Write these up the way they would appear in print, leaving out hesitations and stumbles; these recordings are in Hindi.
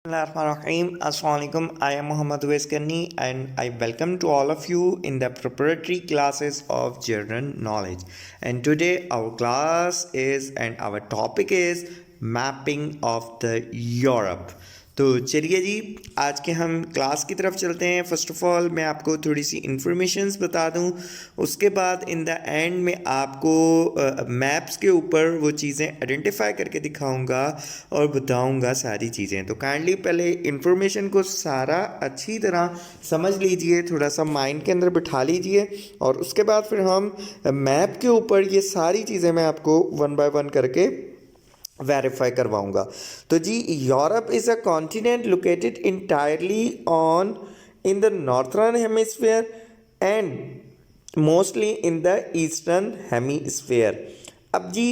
Bismillahirrahmanirrahim. Assalamualaikum. I am Muhammad Uwais Kanni and I welcome to all of you in the preparatory classes of general knowledge. And today our class is and our topic is mapping of the Europe. तो चलिए जी, आज के हम क्लास की तरफ चलते हैं। फ़र्स्ट ऑफ़ ऑल मैं आपको थोड़ी सी इन्फॉर्मेशंस बता दूं, उसके बाद इन द एंड में आपको मैप्स के ऊपर वो चीज़ें आइडेंटिफाई करके दिखाऊंगा और बताऊंगा सारी चीज़ें। तो काइंडली पहले इन्फॉर्मेशन को सारा अच्छी तरह समझ लीजिए, थोड़ा सा माइंड के अंदर बिठा लीजिए और उसके बाद फिर हम मैप के ऊपर ये सारी चीज़ें मैं आपको वन बाय वन करके वेरीफाई करवाऊंगा। तो जी, Europe is a continent located entirely on in the northern hemisphere and mostly in the eastern hemisphere. अब जी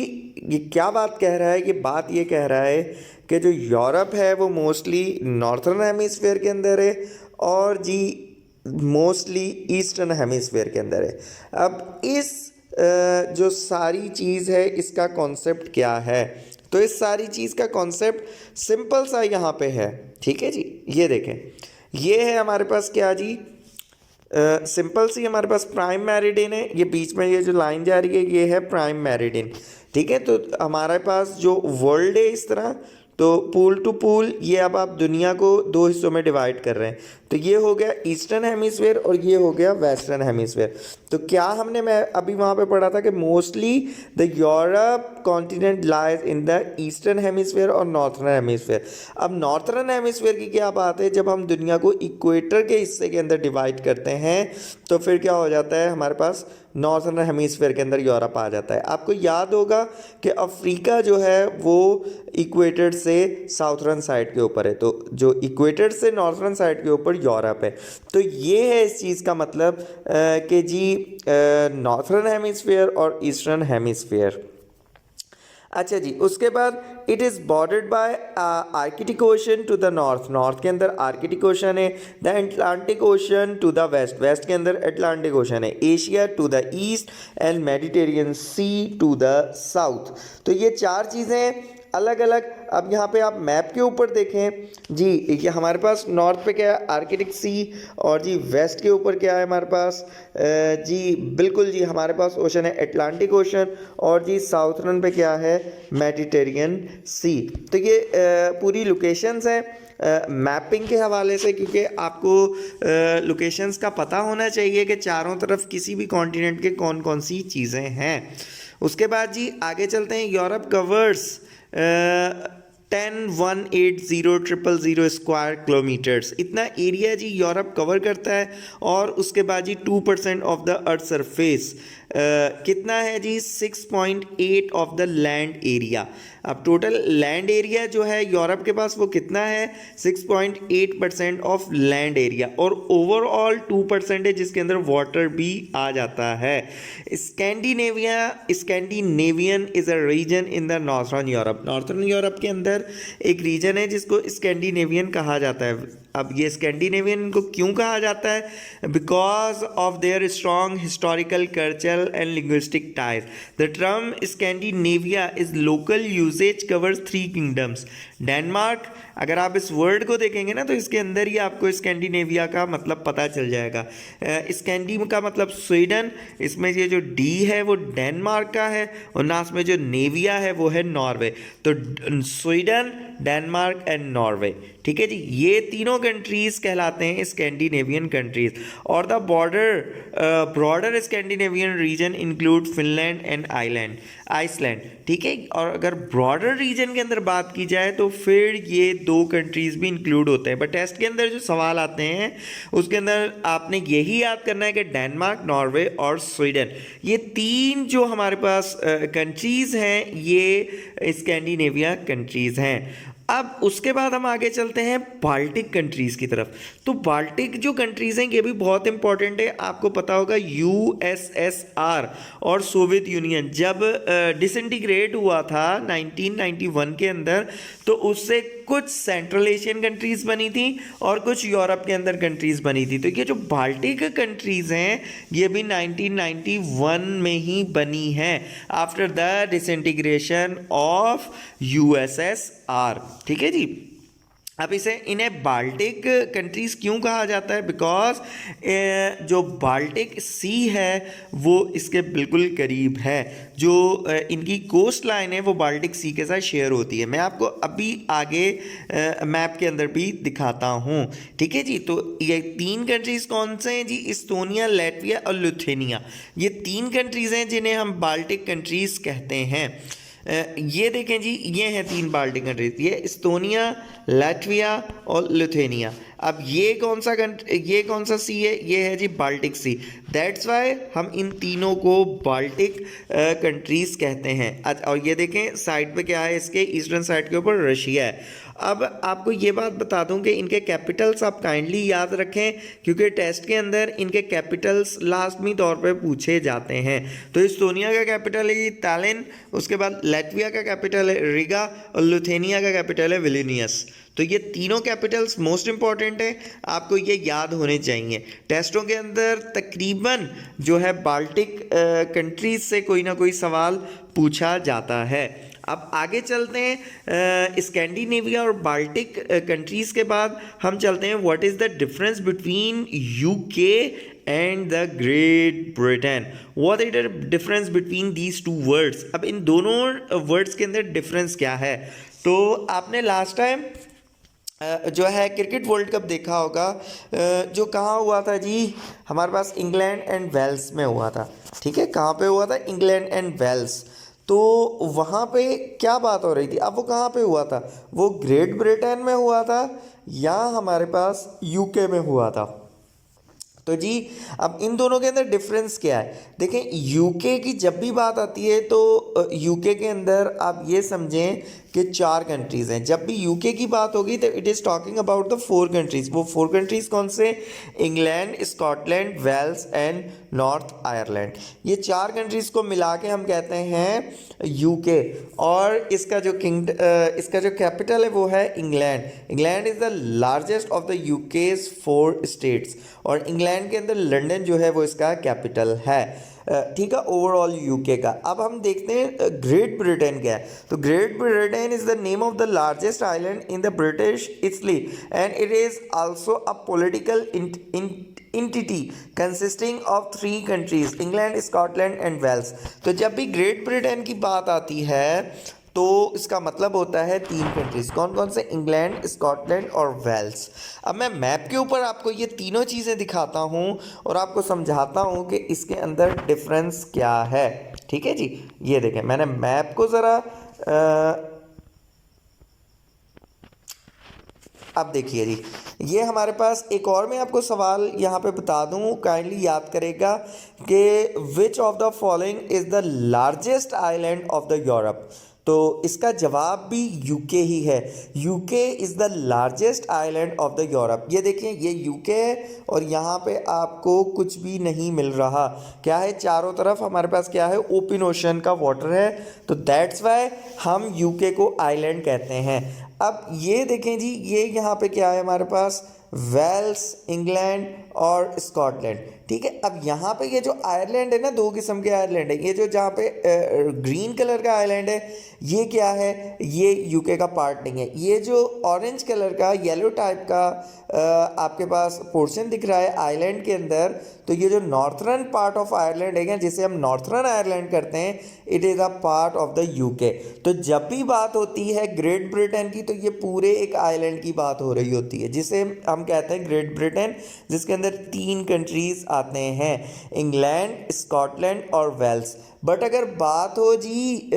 ये क्या बात कह रहा है? ये बात ये कह रहा है कि जो यूरोप है वो मोस्टली नॉर्थर्न हेमिस्फीयर के अंदर है और जी मोस्टली ईस्टर्न हेमिस्फीयर के अंदर है। अब इस जो सारी चीज़ है इसका कॉन्सेप्ट क्या है? तो इस सारी चीज़ का कॉन्सेप्ट सिंपल सा यहाँ पे है। ठीक है जी, ये देखें, ये है हमारे पास क्या जी, सिंपल सी हमारे पास प्राइम मेरिडियन है। ये बीच में ये जो लाइन जा रही है ये है प्राइम मेरिडियन। ठीक है, तो हमारे पास जो वर्ल्ड है इस तरह, तो पूल टू पूल ये अब आप दुनिया को दो हिस्सों में डिवाइड कर रहे हैं। तो ये हो गया ईस्टर्न हेमिस्फीयर और ये हो गया वेस्टर्न हेमिस्फीयर। तो क्या हमने मैं अभी वहाँ पे पढ़ा था कि mostly the Europe continent lies in the eastern hemisphere और नॉर्थर्न हेमिस्फीयर। अब नॉर्थर्न हेमिस्फीयर की क्या बात है, जब हम दुनिया को इक्वेटर के हिस्से के अंदर डिवाइड करते हैं तो फिर क्या हो जाता है, हमारे पास नॉर्थर्न हेमिस्फीयर के अंदर यूरोप आ जाता है। आपको याद होगा कि अफ्रीका जो है वो इक्वेटर से साउथर्न साइड के ऊपर है, तो जो इक्वेटर से नॉर्थर्न साइड के ऊपर यूरोप है। तो ये है इस चीज़ का मतलब कि जी नॉर्थर्न हेमिस्फीयर और ईस्टर्न हेमिस्फीयर। अच्छा जी, उसके बाद it is bordered by Arctic Ocean to the north. North के अंदर आर्कटिक ओशन है। The Atlantic Ocean to the west. West के अंदर अटलांटिक ओशन है। Asia to the east and Mediterranean Sea to the south. तो ये चार चीज़ें अलग अलग। अब यहाँ पे आप मैप के ऊपर देखें जी, ये हमारे पास नॉर्थ पे क्या है, आर्कटिक सी, और जी वेस्ट के ऊपर क्या है हमारे पास, जी बिल्कुल जी हमारे पास ओशन है अटलांटिक ओशन, और जी साउथर्न पे क्या है, मेडिटेरियन सी। तो ये पूरी लोकेशंस हैं मैपिंग के हवाले से, क्योंकि आपको लोकेशंस का पता होना चाहिए कि चारों तरफ किसी भी कॉन्टिनेंट के कौन कौन सी चीज़ें हैं। उसके बाद जी आगे चलते हैं। यूरोप कवर्स 10,180,000 स्क्वायर किलोमीटर्स, इतना एरिया जी यूरोप कवर करता है। और उसके बाद जी 2% ऑफ द अर्थ सरफेस कितना है जी, 6.8 ऑफ द लैंड एरिया। अब टोटल लैंड एरिया जो है यूरोप के पास वो कितना है, 6.8% ऑफ लैंड एरिया, और ओवरऑल 2% है जिसके अंदर वाटर भी आ जाता है। Scandinavian is a region in the northern Europe. Northern Europe के अंदर एक रीजन है जिसको स्कैंडिनेवियन कहा जाता है। अब ये स्कैंडिनेवियन को क्यों कहा जाता है? Because of their strong historical cultural and linguistic ties. The term Scandinavia is local usage covers 3 kingdoms. Denmark, अगर आप इस वर्ड को देखेंगे ना तो इसके अंदर ही आपको स्कैंडिनेविया का मतलब पता चल जाएगा। स्कैंडी का मतलब स्वीडन, इसमें ये जो डी है वो डेनमार्क का है, और नास में जो नेविया है वो है नॉर्वे। तो स्वीडन, डेनमार्क एंड नॉर्वे। ठीक है जी, ये तीनों कंट्रीज कहलाते हैं स्कैंडिनेवियन कंट्रीज। और the broader Scandinavian region include Finland and Iceland. ठीक है, और अगर ब्रॉडर रीजन के अंदर बात की जाए तो फिर ये 2 कंट्रीज भी इंक्लूड होते हैं। बट टेस्ट के अंदर जो सवाल आते हैं उसके अंदर आपने यही याद करना है कि डेनमार्क, नॉर्वे और स्वीडन, ये 3 जो हमारे पास कंट्रीज हैं ये स्कैंडिनेविया कंट्रीज हैं। अब उसके बाद हम आगे चलते हैं बाल्टिक कंट्रीज़ की तरफ। तो बाल्टिक जो कंट्रीज़ हैं ये भी बहुत इंपॉर्टेंट है। आपको पता होगा यूएसएसआर और सोवियत यूनियन जब डिसइंटीग्रेट हुआ था 1991 के अंदर, तो उससे कुछ सेंट्रल एशियन कंट्रीज़ बनी थी और कुछ यूरोप के अंदर कंट्रीज़ बनी थी। तो ये जो बाल्टिक कंट्रीज़ हैं ये भी 1991 में ही बनी हैं after the disintegration of USSR. ठीक है जी। अब इसे इन्हें बाल्टिक कंट्रीज़ क्यों कहा जाता है? बिकॉज जो बाल्टिक सी है वो इसके बिल्कुल करीब है। जो इनकी कोस्ट लाइन है वो बाल्टिक सी के साथ शेयर होती है। मैं आपको अभी आगे मैप के अंदर भी दिखाता हूँ। ठीक है जी। तो ये 3 कंट्रीज़ कौन से हैं जी? इस्तोनिया, लैटविया और लिथुआनिया। ये 3 कंट्रीज़ हैं जिन्हें हम बाल्टिक कंट्रीज़ कहते हैं। ये देखें जी, ये हैं 3 बाल्टिक कंट्रीज, ये इस्तोनिया, लाटविया और लिथुआनिया। अब ये कौन सा सी है? ये है जी बाल्टिक सी। दैट्स वाई हम इन तीनों को बाल्टिक कंट्रीज कहते हैं। और ये देखें साइड पे क्या है, इसके ईस्टर्न साइड के ऊपर रशिया है। अब आपको ये बात बता दूं कि इनके कैपिटल्स आप काइंडली याद रखें, क्योंकि टेस्ट के अंदर इनके कैपिटल्स लाजमी तौर पे पूछे जाते हैं। तो इस्तोनिया का कैपिटल है तालिन, उसके बाद लाटविया का कैपिटल है रिगा और लिथुआनिया का कैपिटल है विल्नियस। तो ये तीनों कैपिटल्स मोस्ट इंपॉर्टेंट है, आपको ये याद होने चाहिए। टेस्टों के अंदर तकरीबन जो है बाल्टिक कंट्रीज से कोई ना कोई सवाल पूछा जाता है। अब आगे चलते हैं स्कैंडिनेविया और बाल्टिक कंट्रीज़ के बाद हम चलते हैं what is the difference between UK and the great Britain. What is the difference between these two words? अब इन दोनों वर्ड्स के अंदर डिफरेंस क्या है? तो आपने लास्ट टाइम जो है क्रिकेट वर्ल्ड कप देखा होगा, जो कहाँ हुआ था जी? हमारे पास इंग्लैंड एंड वेल्स में हुआ था। ठीक है, कहाँ पे हुआ था? England and Wales. तो वहाँ पे क्या बात हो रही थी? अब वो कहाँ पे हुआ था? वो ग्रेट ब्रिटेन में हुआ था या हमारे पास यूके में हुआ था? तो जी अब इन दोनों के अंदर डिफरेंस क्या है? देखें, यूके की जब भी बात आती है तो यूके के अंदर आप ये समझें कि 4 कंट्रीज़ हैं। जब भी यूके की बात होगी तो it is talking about the 4 countries. वो 4 कंट्रीज़ कौन से? England, Scotland, Wales and North Ireland. ये 4 कंट्रीज़ को मिला के हम कहते हैं यूके। और इसका जो कैपिटल है वो है England. England is the largest of the UK's 4 states. और इंग्लैंड के अंदर लंदन जो है वो इसका कैपिटल है। ठीक है, ओवरऑल यूके का। अब हम देखते हैं ग्रेट ब्रिटेन क्या है। तो Great Britain is the name of the largest island in the British इटली and it is also a political entity consisting of 3 countries England, Scotland and Wales. तो जब भी ग्रेट ब्रिटेन की बात आती है तो इसका मतलब होता है 3 कंट्रीज। कौन कौन से? इंग्लैंड, स्कॉटलैंड और वेल्स। अब मैं मैप के ऊपर आपको ये तीनों चीज़ें दिखाता हूँ और आपको समझाता हूँ कि इसके अंदर डिफरेंस क्या है। ठीक है जी, ये देखें, मैंने मैप को ज़रा अब देखिए जी, ये हमारे पास एक और मैं आपको सवाल यहाँ पे बता दूँ, काइंडली याद करेगा कि which of the following is the largest island of the Europe? तो इसका जवाब भी यूके ही है। UK is the largest island of the Europe. ये देखिए, ये यूके है और यहाँ पे आपको कुछ भी नहीं मिल रहा। क्या है? चारों तरफ हमारे पास क्या है? ओपन ओशन का वाटर है। तो दैट्स वाई हम यूके को आइलैंड कहते हैं। अब ये देखें जी, ये यहाँ पे क्या है हमारे पास? वेल्स, इंग्लैंड और स्कॉटलैंड। ठीक है, अब यहाँ पे ये जो आयरलैंड है ना, 2 किस्म के आयरलैंड है। ये जो जहाँ पे ग्रीन कलर का आइलैंड है, ये क्या है? ये यूके का पार्ट नहीं है। ये जो ऑरेंज कलर का, येलो टाइप का आपके पास पोर्शन दिख रहा है आइलैंड के अंदर, तो ये जो नॉर्थर्न पार्ट ऑफ आयरलैंड है, जिसे हम नॉर्थर्न आयरलैंड करते हैं, it is a part of the UK. तो जब भी बात होती है ग्रेट ब्रिटेन की, तो ये पूरे एक आइलैंड की बात हो रही होती है, जिसे हम कहते हैं ग्रेट ब्रिटेन, जिसके अंदर 3 कंट्रीज आते हैं, इंग्लैंड, स्कॉटलैंड और वेल्स। बट अगर बात हो जी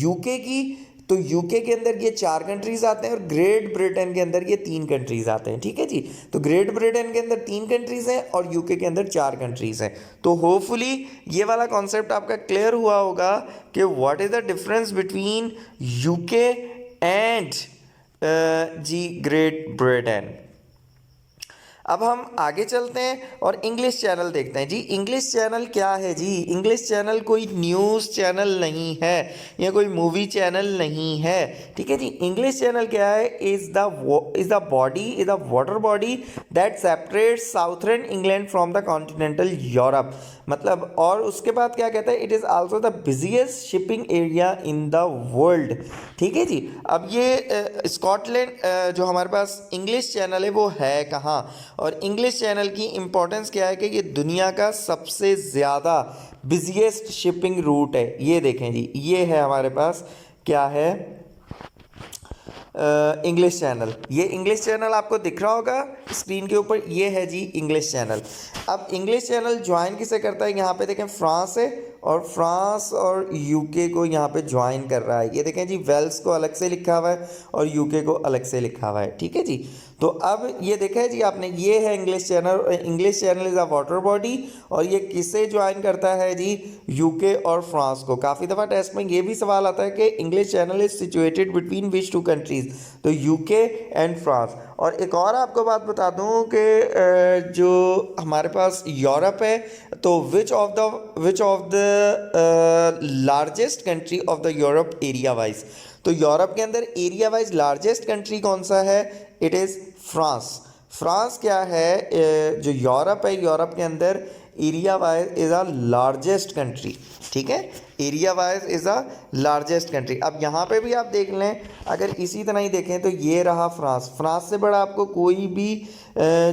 यूके की, तो यूके के अंदर ये 4 कंट्रीज आते हैं और ग्रेट ब्रिटेन के अंदर ये 3 कंट्रीज आते हैं। ठीक है जी, तो ग्रेट ब्रिटेन के अंदर 3 कंट्रीज हैं और यूके के अंदर 4 कंट्रीज हैं। तो होपफुली ये वाला कॉन्सेप्ट आपका क्लियर हुआ होगा कि what is the difference between UK and G Great Britain. अब हम आगे चलते हैं और इंग्लिश चैनल देखते हैं जी। इंग्लिश चैनल क्या है जी? इंग्लिश चैनल कोई न्यूज़ चैनल नहीं है या कोई मूवी चैनल नहीं है, ठीक है जी। इंग्लिश चैनल क्या है? Is the water body that separates southern England from the continental Europe. मतलब और उसके बाद क्या कहता है? It is also the busiest shipping area in the world, ठीक है जी। अब ये स्कॉटलैंड जो हमारे पास इंग्लिश चैनल है वो है कहाँ? और इंग्लिश चैनल की इम्पोर्टेंस क्या है कि ये दुनिया का सबसे ज़्यादा बिजिएस्ट शिपिंग रूट है। ये देखें जी, ये है हमारे पास क्या है? English channel. ये इंग्लिश चैनल आपको दिख रहा होगा स्क्रीन के ऊपर, ये है जी इंग्लिश चैनल। अब इंग्लिश चैनल ज्वाइन किसे करता है? यहाँ पे देखें फ्रांस है और फ्रांस और यूके को यहाँ पे ज्वाइन कर रहा है। ये देखें जी, वेल्स को अलग से लिखा हुआ है और यूके को अलग से लिखा हुआ है, ठीक है जी। तो अब ये देखा है जी आपने, ये है English channel. English channel is a water body और ये किसे ज्वाइन करता है जी? यूके और फ्रांस को। काफ़ी दफ़ा टेस्ट में ये भी सवाल आता है कि English Channel is situated between which two countries, तो यूके एंड फ्रांस। और एक और आपको बात बता दूं कि जो हमारे पास यूरोप है, तो which of the largest country of the Europe area wise, तो यूरोप के अंदर एरिया वाइज लार्जेस्ट कंट्री कौन सा है? It is France. फ्रांस क्या है? जो यूरोप है, यूरोप के अंदर area wise is a largest country, ठीक है। Area wise is a largest country. अब यहाँ पे भी आप देख लें, अगर इसी तरह ही देखें तो ये रहा फ्रांस। फ्रांस से बड़ा आपको कोई भी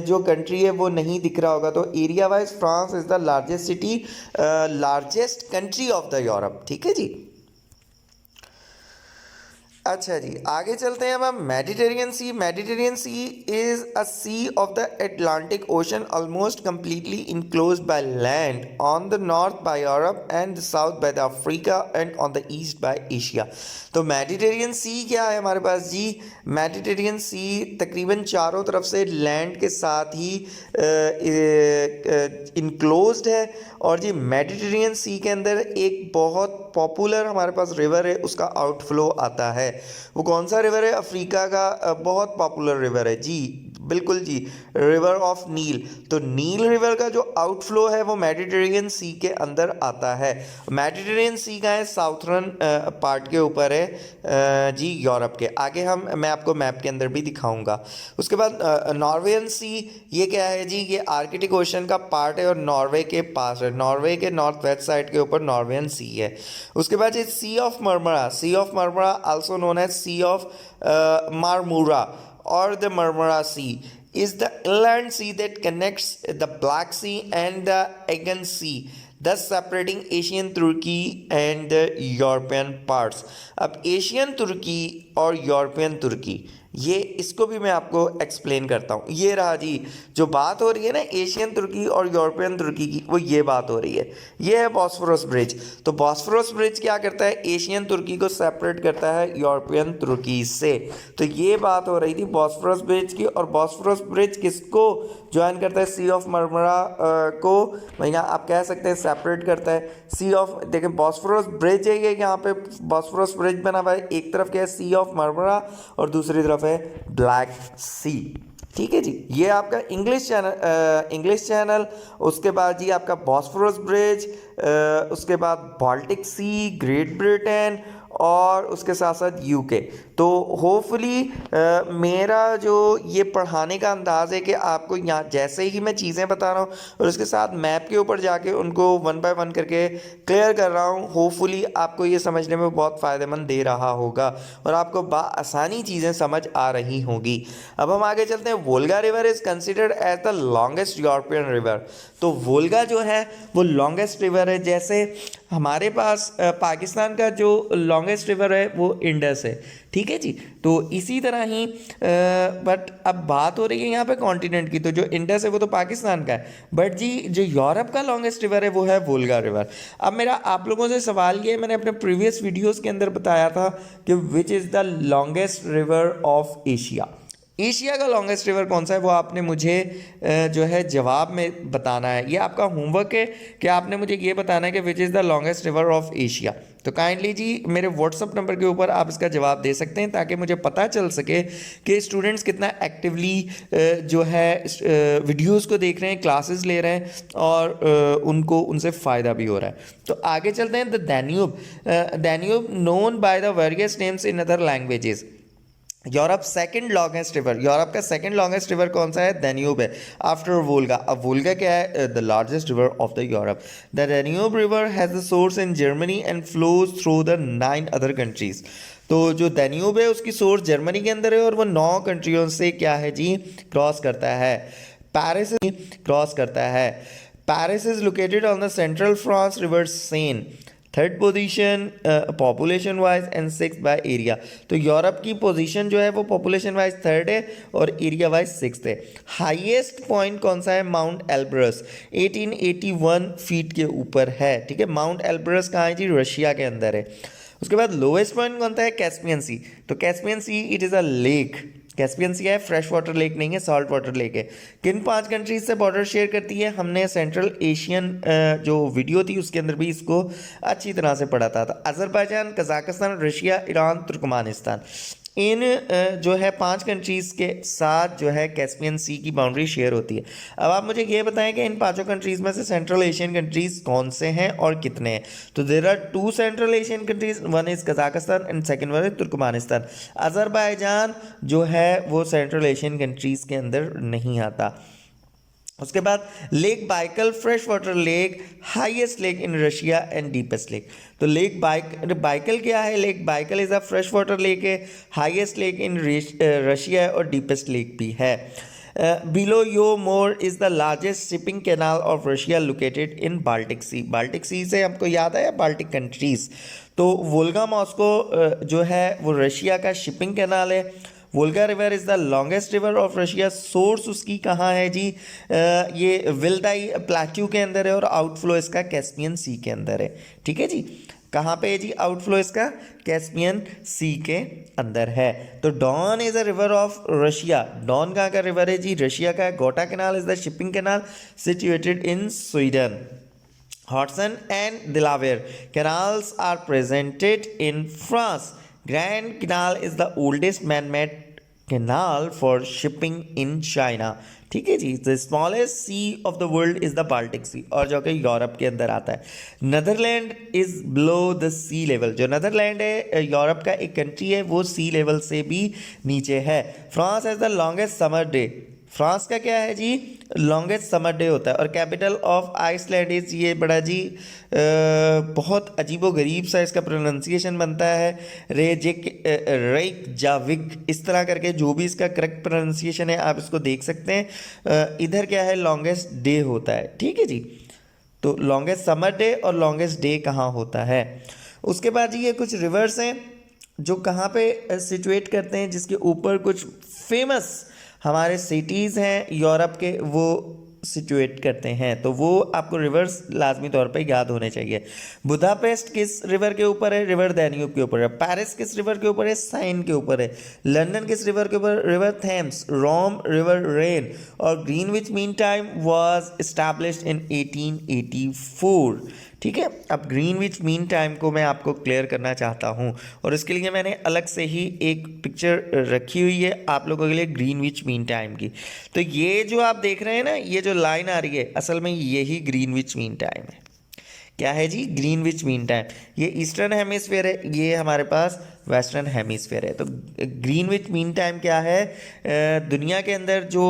जो कंट्री है वो नहीं दिख रहा होगा। तो area wise France is the largest city, largest country of the Europe, ठीक है जी। अच्छा जी, आगे चलते हैं अब हम Mediterranean Sea. Mediterranean Sea is a sea of the Atlantic Ocean almost completely enclosed by land, on the north by Europe and the south by the Africa and on the east by Asia. तो मेडिटेरियन सी क्या है हमारे पास जी? मेडिटेरियन सी तकरीबन चारों तरफ से लैंड के साथ ही इनक्लोज्ड है। और जी मेडिटेरियन सी के अंदर एक बहुत पॉपुलर हमारे पास रिवर है, उसका आउटफ्लो आता है। वो कौन सा रिवर है? अफ्रीका का बहुत पॉपुलर रिवर है जी, बिल्कुल जी, रिवर ऑफ नील। तो नील रिवर का जो आउटफ्लो है वो मेडिटेरियन सी के अंदर आता है। मेडिटेरियन सी का है साउथर्न पार्ट के ऊपर है जी, यूरोप के। आगे मैं आपको मैप के अंदर भी दिखाऊंगा। उसके बाद नॉर्वेयन सी, ये क्या है जी? ये आर्कटिक ओशन का पार्ट है और नॉर्वे के पास है। नॉर्वे के नॉर्थ वेस्ट साइड के ऊपर नॉर्वेयन सी है। उसके बाद ये sea of Marmara, sea of Marmara also known as sea of Marmora or the Marmara Sea is the inland sea that connects the Black Sea and the Aegean Sea, thus separating Asian Turkey and the European parts. अब एशियन तुर्की और यूरोपियन तुर्की, ये इसको भी मैं आपको एक्सप्लेन करता हूँ। ये रहा जी, जो बात हो रही है ना एशियन तुर्की और यूरोपियन तुर्की की, वो ये बात हो रही है। ये है बॉस्फोरस ब्रिज। तो बॉस्फोरस ब्रिज क्या करता है? एशियन तुर्की को सेपरेट करता है यूरोपियन तुर्की से। तो ये बात हो रही थी बॉस्फोरस ब्रिज की। और बॉस्फोरस ब्रिज किसको ज्वाइन करता है? सी ऑफ मरमरा को भैया आप कह सकते हैं सेपरेट करता है। सी ऑफ, देखें बॉस्फोरस ब्रिज है ये, यहाँ पे बॉस्फोरस ब्रिज बना हुआ है। एक तरफ क्या है? सी ऑफ मरमरा और दूसरी तरफ है ब्लैक सी, ठीक है जी। ये आपका इंग्लिश चैनल। उसके बाद जी आपका बॉस्फोरस ब्रिज, उसके बाद बाल्टिक सी, ग्रेट ब्रिटेन और उसके साथ साथ यूके। तो होपफुली मेरा जो ये पढ़ाने का अंदाज़ है कि आपको यहाँ जैसे ही मैं चीज़ें बता रहा हूँ और उसके साथ मैप के ऊपर जाके उनको वन बाय वन करके क्लियर कर रहा हूँ, होपफुली आपको ये समझने में बहुत फ़ायदेमंद दे रहा होगा और आपको आसानी चीज़ें समझ आ रही होंगी। अब हम आगे चलते हैं। Volga River is considered as the longest European river. तो वोल्गा जो है वो लॉन्गेस्ट रिवर है। जैसे हमारे पास पाकिस्तान का जो लॉन्गेस्ट रिवर है वो इंडस है, ठीक है जी। तो इसी तरह ही बट अब बात हो रही है यहाँ पे कॉन्टिनेंट की, तो जो इंडस है वो तो पाकिस्तान का है, बट जी जो यूरोप का लॉन्गेस्ट रिवर है वो है वोल्गा रिवर। अब मेरा आप लोगों से सवाल ये है, मैंने अपने प्रीवियस वीडियोस के अंदर बताया था कि which is the longest river of Asia. Asia का लॉन्गेस्ट रिवर कौन सा है वो आपने मुझे जो है जवाब में बताना है। ये आपका होमवर्क है कि आपने मुझे ये बताना है कि which is the longest river of Asia. तो काइंडली जी मेरे व्हाट्सअप नंबर के ऊपर आप इसका जवाब दे सकते हैं ताकि मुझे पता चल सके कि स्टूडेंट्स कितना एक्टिवली जो है वीडियोस को देख रहे हैं, क्लासेस ले रहे हैं और उनको उनसे फ़ायदा भी हो रहा है। तो आगे चलते हैं। The Danube known by the various names in other languages. Europe second longest river, Europe का सेकंड लॉन्गेस्ट रिवर कौन सा है? डैन्यूब है, आफ्टर वोल्गा। अब वोल्गा क्या है? The largest river of the Europe. The Danube river has the source in Germany and flows through the 9 other countries. तो जो डैन्यूब है उसकी सोर्स जर्मनी के अंदर है और वो 9 कंट्रियों से क्या है जी क्रॉस करता है। क्रॉस करता है। Paris is located on the central France river Sen, third position population wise and six by area. तो यूरोप की पोजीशन जो है वो पॉपुलेशन वाइज थर्ड है और एरिया वाइज सिक्स्थ है। हाईएस्ट पॉइंट कौन सा है? माउंट एल्ब्रस 1881 फीट के ऊपर है। ठीक है, माउंट एल्ब्रस कहाँ है जी? रशिया के अंदर है। उसके बाद लोएस्ट पॉइंट कौन सा है? Caspian sea. तो Caspian sea it is a lake. Caspian sea है, फ्रेश वाटर लेक नहीं है, सॉल्ट वाटर लेक है। किन 5 कंट्रीज से बॉर्डर शेयर करती है? हमने सेंट्रल एशियन जो वीडियो थी उसके अंदर भी इसको अच्छी तरह से पढ़ा था। Azerbaijan, Kazakhstan, Russia, Iran, Turkmenistan, इन जो है 5 कंट्रीज़ के साथ जो है कैस्पियन सी की बाउंड्री शेयर होती है। अब आप मुझे ये बताएं कि इन 5 कंट्रीज़ में से सेंट्रल एशियन कंट्रीज़ कौन से हैं और कितने हैं? तो there are 2 Central Asian countries, one is Kazakhstan and second one is Turkmenistan. Azerbaijan जो है वो सेंट्रल एशियन कंट्रीज़ के अंदर नहीं आता। उसके बाद lake Baikal, fresh water lake, highest lake in Russia and deepest lake. तो लेक बाइकल क्या है? Lake Baikal is a fresh water lake है, हाईएस्ट लेक इन रशिया और डीपेस्ट लेक भी है। Belomor is the largest shipping canal of Russia located in Baltic sea. Baltic sea से हमको याद आया बाल्टिक कंट्रीज़। तो वोल्गा मॉस्को जो है वो रशिया का शिपिंग कैनाल है। Volga River is the longest river of Russia. Source उसकी कहाँ है जी? ये विल्दाई प्लेट्यू के अंदर है और आउटफ्लो इसका कैस्पियन सी के अंदर है। ठीक है जी, कहाँ पे है जी आउटफ्लो इसका? कैस्पियन सी के अंदर है। तो Don is a river of Russia. Don कहाँ का रिवर है जी? रशिया का। Gota canal is the shipping canal situated in Sweden. Hudson and Delaware canals are presented in France. Grand Canal is the oldest man-made canal for shipping in China। ठीक है जी। The smallest sea of the world is the Baltic sea और जो कि यूरोप के अंदर आता है। Netherland is below the sea level. जो नदरलैंड है यूरोप का एक कंट्री है, वो सी लेवल से भी नीचे है। France has the longest summer day. France का क्या है जी? लॉन्गेस्ट समर डे होता है। और कैपिटल ऑफ आइसलैंड इज, ये बड़ा जी बहुत अजीबो गरीब सा इसका प्रोनाउंसिएशन बनता है, रेकजाविक, इस तरह करके जो भी इसका करेक्ट प्रोनाउंसिएशन है आप इसको देख सकते हैं। इधर क्या है? लॉन्गेस्ट डे होता है। ठीक है जी, तो लॉन्गेस्ट समर डे और लॉन्गेस्ट डे कहाँ होता है? उसके बाद जी ये कुछ रिवर्स हैं जो कहाँ पे सिचुएट करते हैं, जिसके ऊपर कुछ फेमस हमारे सिटीज़ हैं यूरोप के, वो सिचुएट करते हैं। तो वो आपको रिवर्स लाजमी तौर पे याद होने चाहिए। बुदापेस्ट किस रिवर के ऊपर है? रिवर डैन्यूब के ऊपर है। पेरिस किस रिवर के ऊपर है? साइन के ऊपर है। लंदन किस रिवर के ऊपर? River Thames. Rome river Rhine. और Greenwich mean time was established in 1884। ठीक है, अब ग्रीनविच मीन टाइम को मैं आपको क्लियर करना चाहता हूँ और इसके लिए मैंने अलग से ही एक पिक्चर रखी हुई है आप लोगों के लिए ग्रीनविच मीन टाइम की। तो ये जो आप देख रहे हैं ना, ये जो लाइन आ रही है, असल में यही ग्रीनविच मीन टाइम है। क्या है जी? Greenwich mean time. ये ईस्टर्न हेमिस्फेयर है, ये हमारे पास वेस्टर्न हेमिस्फेयर है। तो ग्रीनविच मीन टाइम क्या है? दुनिया के अंदर जो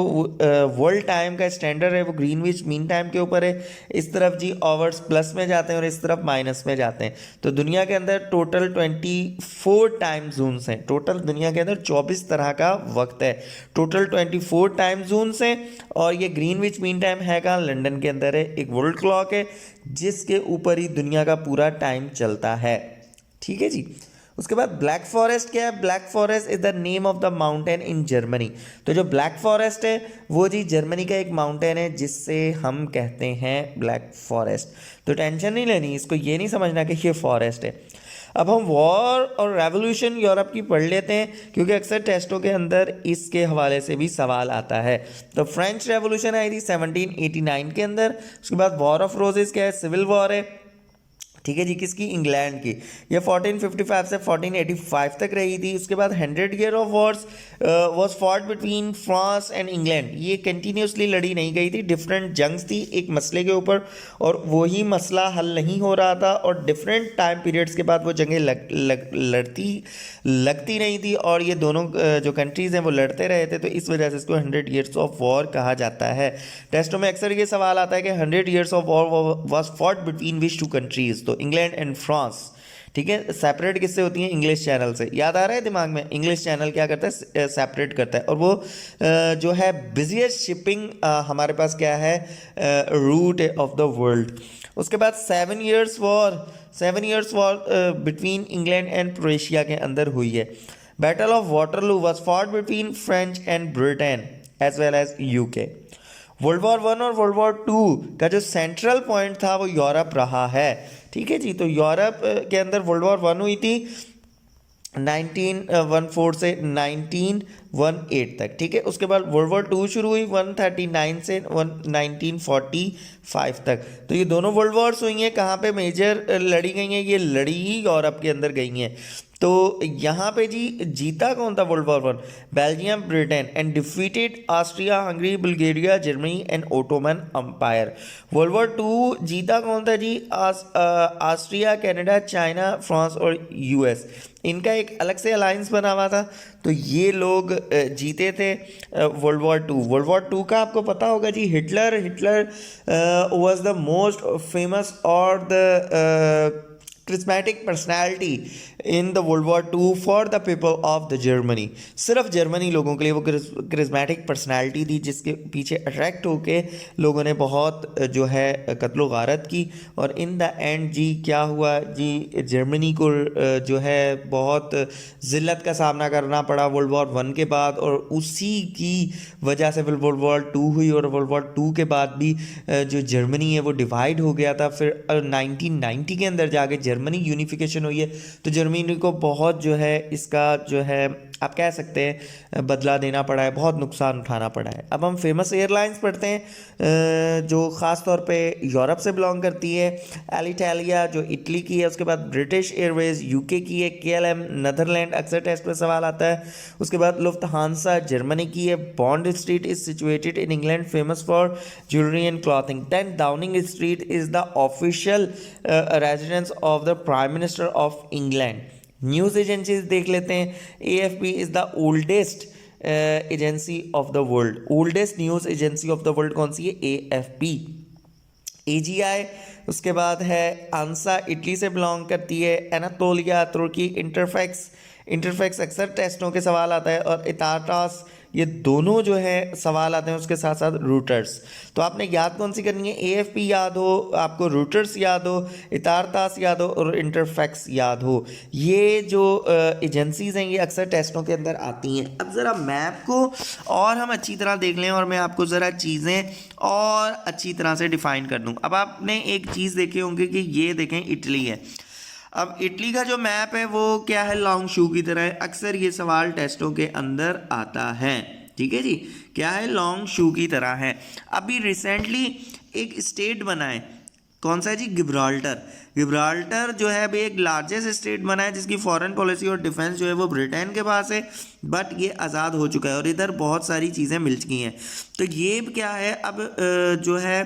वर्ल्ड टाइम का स्टैंडर्ड है वो ग्रीनविच मीन टाइम के ऊपर है। इस तरफ जी आवर्स प्लस में जाते हैं और इस तरफ माइनस में जाते हैं। तो दुनिया के अंदर टोटल 24 टाइम जोन्स हैं। टोटल दुनिया के अंदर 24 तरह का वक्त है। टोटल 24 टाइम जोन्स हैं और ये ग्रीनविच मीन टाइम है कहाँ? लंदन के अंदर है। एक वर्ल्ड क्लॉक है जिसके ऊपर ही दुनिया का पूरा टाइम चलता है। ठीक है जी। उसके बाद ब्लैक फॉरेस्ट क्या है? Black forest is the name of the mountain in Germany. तो जो ब्लैक फॉरेस्ट है वो जी जर्मनी का एक माउंटेन है जिससे हम कहते हैं ब्लैक फॉरेस्ट। तो टेंशन नहीं लेनी, इसको ये नहीं समझना कि ये फॉरेस्ट है। अब हम वॉर और रेवोल्यूशन यूरोप की पढ़ लेते हैं क्योंकि अक्सर टेस्टों के अंदर इसके हवाले से भी सवाल आता है। तो फ्रेंच रेवोल्यूशन आई थी 1789 के अंदर। उसके बाद वॉर ऑफ रोजेस क्या है, सिविल वॉर है, ठीक है जी, किसकी, इंग्लैंड की। ये 1455 से 1485 तक रही थी। उसके बाद 100 year of Wars was fought between France and England. ये कंटिन्यूसली लड़ी नहीं गई थी, डिफरेंट जंग्स थी एक मसले के ऊपर और वही मसला हल नहीं हो रहा था और डिफरेंट टाइम पीरियड्स के बाद वो जंगें लगती नहीं थी और ये दोनों जो कंट्रीज़ हैं वो लड़ते रहे थे, तो इस वजह से इसको 100 ईयर्स ऑफ वॉर कहा जाता है। टेस्टों में अक्सर ये सवाल आता है कि 100 years of war was fought between which two countries, तो इंग्लैंड एंड फ्रांस, ठीक है। सेपरेट किससे होती हैं, इंग्लिश चैनल से। याद आ रहा है दिमाग में, इंग्लिश चैनल क्या करता है, सेपरेट करता है। और वो जो है बिजिएस्ट शिपिंग हमारे पास क्या है, रूट ऑफ द वर्ल्ड। उसके बाद 7 years war between England and Croatia के अंदर हुई है। Battle of Waterloo was fought between French and Britain as well as UK. World War 1 और वर्ल्ड वॉर 2 का जो सेंट्रल पॉइंट था वो यूरोप रहा है, ठीक है जी। तो यूरोप के अंदर वर्ल्ड वॉर 1 हुई थी 1914 से 1918 तक, ठीक है। उसके बाद वर्ल्ड वॉर 2 शुरू हुई 139 से 1945 तक। तो ये दोनों वर्ल्ड वॉर्स हुई हैं, कहाँ पे मेजर लड़ी गई हैं, ये लड़ी ही यूरोप के अंदर गई हैं। तो यहाँ पे जी जीता कौन था World War 1, Belgium Britain and defeated Austria Hungary Bulgaria Germany and Ottoman Empire. World War 2 जीता कौन था जी, ऑस्ट्रिया कनाडा चाइना फ्रांस और यूएस। इनका एक अलग से अलायंस बना हुआ था, तो ये लोग जीते थे वर्ल्ड वॉर 2। वर्ल्ड वॉर 2 का आपको पता होगा जी, Hitler was the most famous और the charismatic personality in the World War II for the people of the Germany। सिर्फ जर्मनी लोगों के लिए वो charismatic personality थी जिसके पीछे अट्रैक्ट होके लोगों ने बहुत जो है कत्लो गारत की और इन द एंड जी क्या हुआ जी, जर्मनी को जो है बहुत ज़िल्लत का सामना करना पड़ा वर्ल्ड वॉर 1 के बाद और उसी की वजह से फिर वर्ल्ड वॉर 2 हुई और वर्ल्ड वॉर 2 के बाद भी जो जर्मनी है वो डिवाइड हो गया था। फिर 1990 के अंदर जाके जर्मनी यूनिफिकेशन हुई है, तो जर्मनी को बहुत जो है इसका जो है आप कह सकते हैं बदला देना पड़ा है, बहुत नुकसान उठाना पड़ा है। अब हम फेमस एयरलाइंस पढ़ते हैं जो ख़ास तौर पे यूरोप से बिलोंग करती है। एलिटालिया जो इटली की है, उसके बाद ब्रिटिश एयरवेज यूके की है, KLM नीदरलैंड, अक्सर टेस्ट में सवाल आता है। उसके बाद लुफ्थहांसा जर्मनी की है। Bond street is situated in England, famous for jewellery and clothing. 10 Downing street is the official residence of the prime minister of England. News agencies देख लेते हैं। AFP is the oldest agency of the world. Oldest news agency of the world कौन सी है, AFP। AGI उसके बाद है आंसा, इटली से बिलोंग करती है। एनातोलिया तुर्की। इंटरफैक्स अक्सर टेस्टों के सवाल आता है और इताटास, ये दोनों जो है सवाल आते हैं उसके साथ साथ रूटर्स। तो आपने याद कौन सी करनी है, AFP याद हो आपको, रूटर्स याद हो, इतारतास याद हो और इंटरफैक्स याद हो। ये जो एजेंसीज़ हैं ये अक्सर टेस्टों के अंदर आती हैं। अब ज़रा मैप को और हम अच्छी तरह देख लें और मैं आपको ज़रा चीज़ें और अच्छी तरह से डिफ़ाइन कर दूँ। अब आपने एक चीज़ देखे होंगे कि ये देखें इटली है। अब इटली का जो मैप है वो क्या है, लॉन्ग शू की तरह है। अक्सर ये सवाल टेस्टों के अंदर आता है, ठीक है जी, क्या है, लॉन्ग शू की तरह है। अभी रिसेंटली एक स्टेट बना है, कौन सा है जी, गिब्राल्टर जो है अभी एक लार्जेस्ट स्टेट बना है जिसकी फॉरेन पॉलिसी और डिफेंस जो है वो ब्रिटेन के पास है, बट ये आज़ाद हो चुका है और इधर बहुत सारी चीज़ें मिल चुकी हैं। तो ये क्या है, अब जो है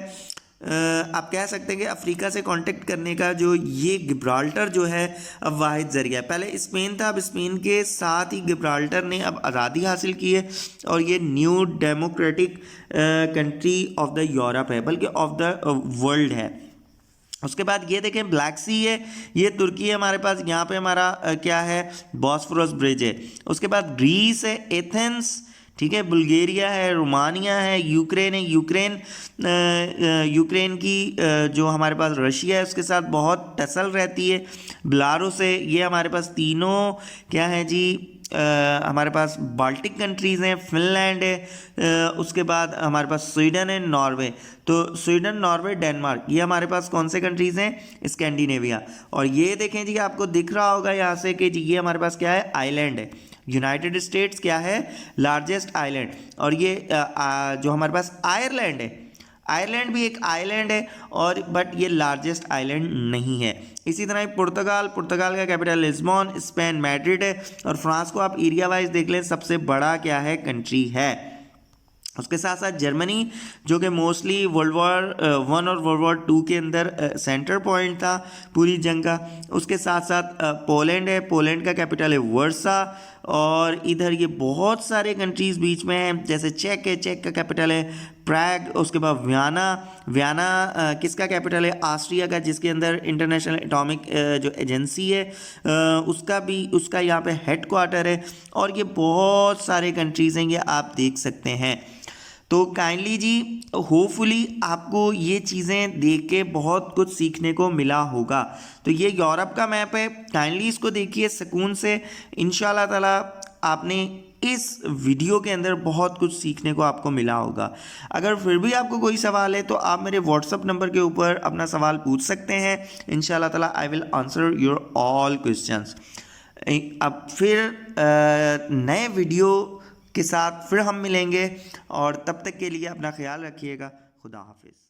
आप कह सकते हैं कि अफ्रीका से कांटेक्ट करने का जो ये गिब्राल्टर जो है अब वाहिद ज़रिया है। पहले स्पेन था, अब स्पेन के साथ ही गिब्राल्टर ने अब आज़ादी हासिल की है और ये new democratic country of the Europe है, बल्कि ऑफ द वर्ल्ड है। उसके बाद ये देखें ब्लैक सी है, ये तुर्की है हमारे पास, यहाँ पे हमारा क्या है, बॉस्फोरस ब्रिज है। उसके बाद ग्रीस है, एथेंस, ठीक है, बुल्गारिया है, रोमानिया है, यूक्रेन है। यूक्रेन की जो हमारे पास रशिया है उसके साथ बहुत टसल रहती है। बेलारूस है। ये हमारे पास तीनों क्या है जी, हमारे पास बाल्टिक कंट्रीज़ हैं। फिनलैंड है। उसके बाद हमारे पास स्वीडन है, नॉर्वे। तो स्वीडन, नॉर्वे, डेनमार्क, ये हमारे पास कौन से कंट्रीज़ हैं? स्कैंडिनेविया। और ये देखें जी, आपको दिख रहा होगा यहाँ से कि जी ये हमारे पास क्या है? आइलैंड है। यूनाइटेड स्टेट्स क्या है? Largest island. और ये जो हमारे पास आयरलैंड है, आयरलैंड भी एक आइलैंड है, और बट ये लार्जेस्ट आइलैंड नहीं है। इसी तरह पुर्तगाल का कैपिटल लिस्बन, स्पेन मैड्रिड है। और फ्रांस को आप एरिया वाइज देख लें, सबसे बड़ा क्या है? कंट्री है। उसके साथ साथ जर्मनी, जो कि मोस्टली वर्ल्ड वॉर 1 और वर्ल्ड वॉर 2 के अंदर सेंटर पॉइंट था पूरी जंग का। उसके साथ साथ पोलैंड है। पोलैंड का कैपिटल है वर्सा। और इधर ये बहुत सारे कंट्रीज़ बीच में हैं, जैसे चेक है, चेक का कैपिटल है प्रैग। उसके बाद वियना किसका कैपिटल है? ऑस्ट्रिया का, जिसके अंदर इंटरनेशनल एटॉमिक जो एजेंसी है उसका यहाँ पे हेड क्वार्टर है। और ये बहुत सारे कंट्रीज़ हैं, ये आप देख सकते हैं। तो काइंडली जी, होपफुली आपको ये चीज़ें देख के बहुत कुछ सीखने को मिला होगा। तो ये यूरोप का मैप है, काइंडली इसको देखिए सुकून से। इंशाल्लाह ताला आपने इस वीडियो के अंदर बहुत कुछ सीखने को आपको मिला होगा। अगर फिर भी आपको कोई सवाल है तो आप मेरे व्हाट्सअप नंबर के ऊपर अपना सवाल पूछ सकते हैं। इंशाल्लाह ताला I will answer your all questions. अब फिर नए वीडियो के साथ फिर हम मिलेंगे, और तब तक के लिए अपना ख्याल रखिएगा। खुदा हाफिज़।